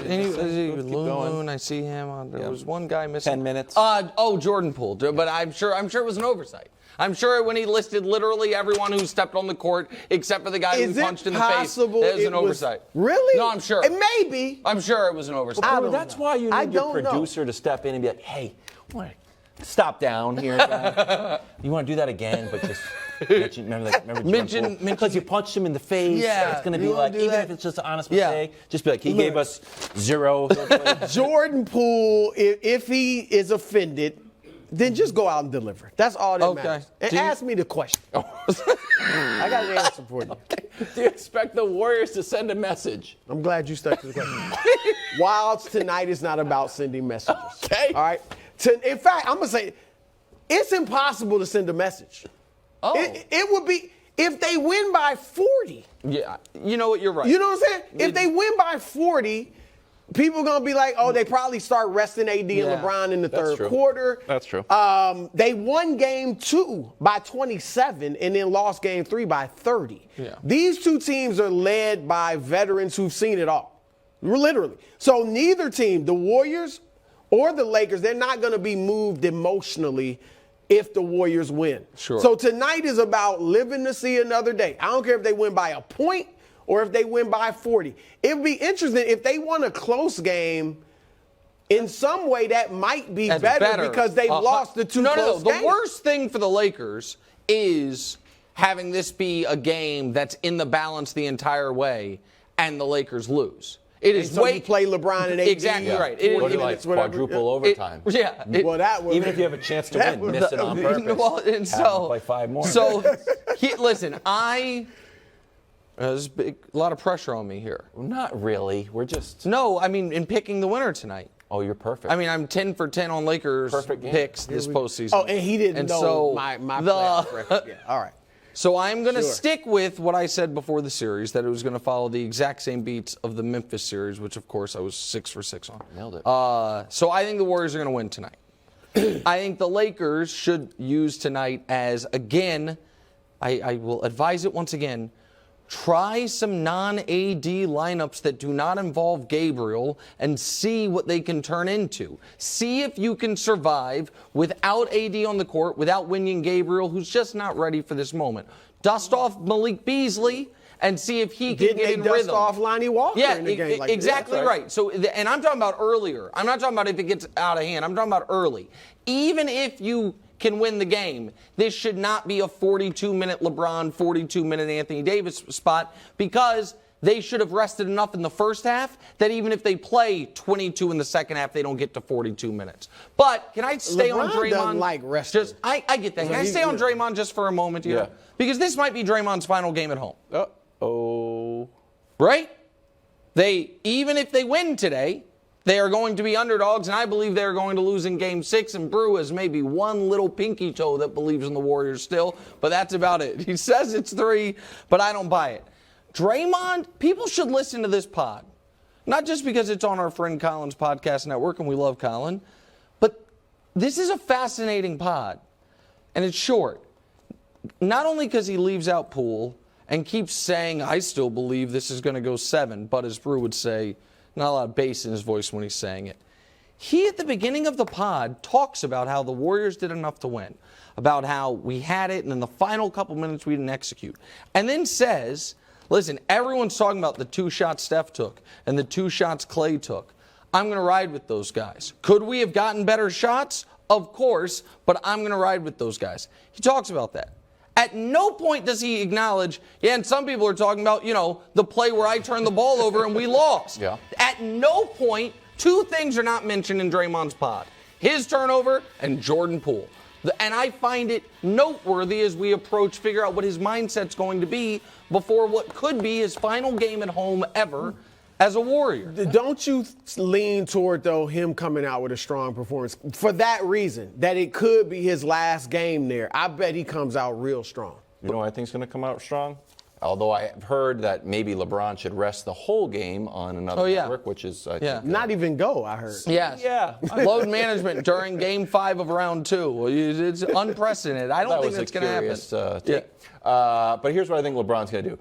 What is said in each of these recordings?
Loon, I see him. There was one guy missing. 10 minutes. Jordan Poole. But I'm sure it was an oversight. I'm sure when he listed literally everyone who stepped on the court except for the guy who punched in the face, it was an oversight. Really? No, I'm sure. It may be. I'm sure it was an oversight. That's why you need your producer to step in and be like, hey, stop down here. You want to do that again, but just mention because you punched him in the face. Yeah, it's going to be like, even if it's just an honest mistake, just be like, he gave us 0. Jordan Poole, if he is offended, then just go out and deliver. That's all that matters. And ask me the question. I got an answer for you. Do you expect the Warriors to send a message? I'm glad you stuck to the question. Wilds tonight is not about sending messages. Okay. All right? In fact, I'm going to say it's impossible to send a message. Oh. It would be if they win by 40. Yeah. You know what? You're right. You know what I'm saying? If they win by 40, people are going to be like, oh, they probably start resting AD and LeBron in the third quarter. That's true. They won game 2 by 27 and then lost game 3 by 30. Yeah. These two teams are led by veterans who've seen it all. Literally. So neither team, the Warriors or the Lakers, they're not going to be moved emotionally if the Warriors win. Sure. So tonight is about living to see another day. I don't care if they win by a point or if they win by 40. It would be interesting if they won a close game. In some way, that might be better because they lost the two close games. The worst thing for the Lakers is having this be a game that's in the balance the entire way and the Lakers lose. It is so you play LeBron and AD. Exactly right. Or like quadruple overtime. Even if you have a chance to win, miss it on purpose. Well, and so play 5 more. So, listen, there's a lot of pressure on me here. Not really. We're just. No, I mean in picking the winner tonight. Oh, you're perfect. I mean, I'm 10 for 10 on Lakers picks this postseason. Oh, and he didn't know my playoff record. Yeah. All right. So I'm going to stick with what I said before the series, that it was going to follow the exact same beats of the Memphis series, which, of course, I was 6 for 6 on. Nailed it. So I think the Warriors are going to win tonight. I think the Lakers should use tonight as, again, I will advise it once again, try some non-AD lineups that do not involve Gabriel and see what they can turn into. See if you can survive without AD on the court, without Winning Gabriel, who's just not ready for this moment. Dust off Malik Beasley and see if he can get in rhythm. Dust off Lonnie Walker in a game like exactly right. So, and I'm talking about earlier. I'm not talking about if it gets out of hand. I'm talking about early. Even if you can win the game, this should not be a 42-minute LeBron, 42-minute Anthony Davis spot, because they should have rested enough in the first half that even if they play 22 in the second half, they don't get to 42 minutes. But can I stay on Draymond? Doesn't like resting. I get that. Can I stay on Draymond just for a moment here? Yeah. Because this might be Draymond's final game at home. Uh-oh. Right? Even if they win today, they are going to be underdogs, and I believe they are going to lose in Game 6, and Brew has maybe one little pinky toe that believes in the Warriors still, but that's about it. He says it's 3, but I don't buy it. Draymond, people should listen to this pod, not just because it's on our friend Colin's podcast network, and we love Colin, but this is a fascinating pod, and it's short. Not only because he leaves out Poole and keeps saying, I still believe this is going to go 7, but as Brew would say, not a lot of bass in his voice when he's saying it. He, at the beginning of the pod, talks about how the Warriors did enough to win, about how we had it, and in the final couple minutes we didn't execute. And then says, listen, everyone's talking about the 2 shots Steph took and the 2 shots Clay took. I'm going to ride with those guys. Could we have gotten better shots? Of course, but I'm going to ride with those guys. He talks about that. At no point does he acknowledge, and some people are talking about, the play where I turned the ball over and we lost. Yeah. At no point, 2 things are not mentioned in Draymond's pod. His turnover and Jordan Poole. And I find it noteworthy as we figure out what his mindset's going to be before what could be his final game at home ever as a Warrior. Don't you lean toward, though, him coming out with a strong performance for that reason, that it could be his last game there? I bet he comes out real strong. You know what I think is going to come out strong? Although I have heard that maybe LeBron should rest the whole game on another network, which is, I think, not even go, I heard. Yes. Yeah. Load management during Game 5 of Round 2. It's unprecedented. I don't think that's going to happen. But here's what I think LeBron's going to do.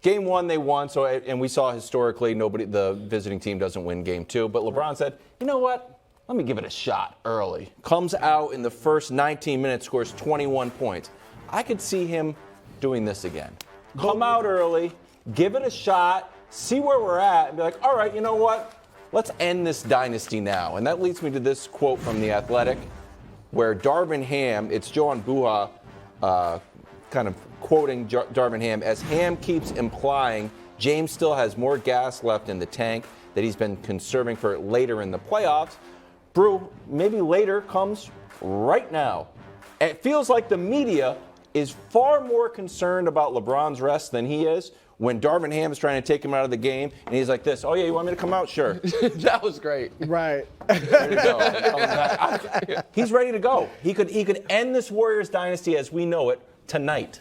Game 1 they won, and we saw historically the visiting team doesn't win Game 2. But LeBron said, you know what? Let me give it a shot early. Comes out in the first 19 minutes, scores 21 points. I could see him doing this again. Come out early, give it a shot, see where we're at, and be like, all right, you know what? Let's end this dynasty now. And that leads me to this quote from The Athletic, where Darvin Ham, it's Joan Buha kind of quoting Darvin Ham, as Ham keeps implying James still has more gas left in the tank that he's been conserving for later in the playoffs. Brew, maybe later comes right now. It feels like the media is far more concerned about LeBron's rest than he is when Darvin Ham is trying to take him out of the game, and he's like this, oh, yeah, you want me to come out? Sure. That was great. Right. Ready to go. He's ready to go. He could end this Warriors dynasty as we know it tonight.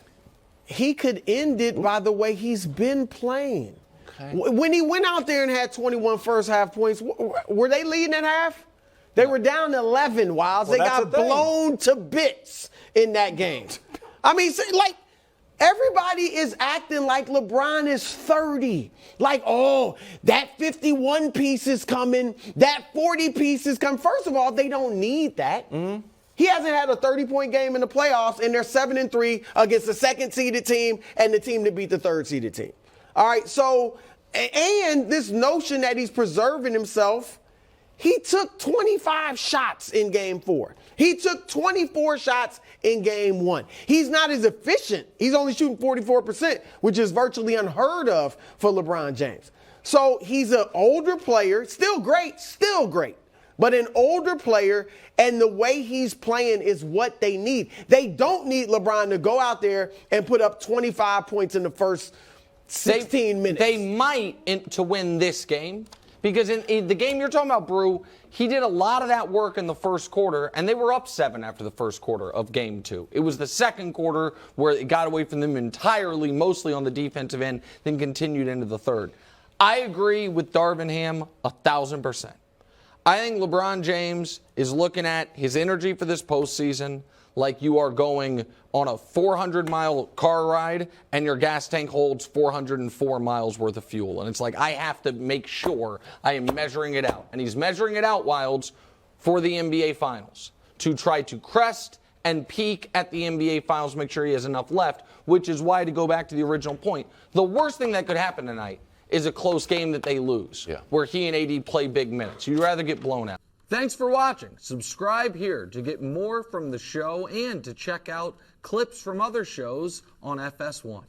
He could end it by the way he's been playing. Okay. When he went out there and had 21 first half points, were they leading at half? They were down 11, Wiles. They got blown to bits in that game. I mean, like, everybody is acting like LeBron is 30. Like, oh, that 51 piece is coming. That 40 piece is coming. First of all, they don't need that. Mm-hmm. He hasn't had a 30-point game in the playoffs, and they're 7-3 against the second-seeded team and the team that beat the third-seeded team. All right, so, and this notion that he's preserving himself, he took 25 shots in Game 4. He took 24 shots in Game 1. He's not as efficient. He's only shooting 44%, which is virtually unheard of for LeBron James. So he's an older player, still great, but an older player, and the way he's playing is what they need. They don't need LeBron to go out there and put up 25 points in the first 16 minutes. They might to win this game. Because in the game you're talking about, Brew, he did a lot of that work in the first quarter, and they were up 7 after the first quarter of Game 2. It was the second quarter where it got away from them entirely, mostly on the defensive end, then continued into the third. I agree with Darvin Ham 1,000%. I think LeBron James is looking at his energy for this postseason like you are going on a 400-mile car ride and your gas tank holds 404 miles worth of fuel. And it's like, I have to make sure I am measuring it out. And he's measuring it out, Wilds, for the NBA Finals to try to crest and peak at the NBA Finals, make sure he has enough left, which is why, to go back to the original point, the worst thing that could happen tonight is a close game that they lose, where he and AD play big minutes. You'd rather get blown out. Thanks for watching. Subscribe here to get more from the show and to check out clips from other shows on FS1.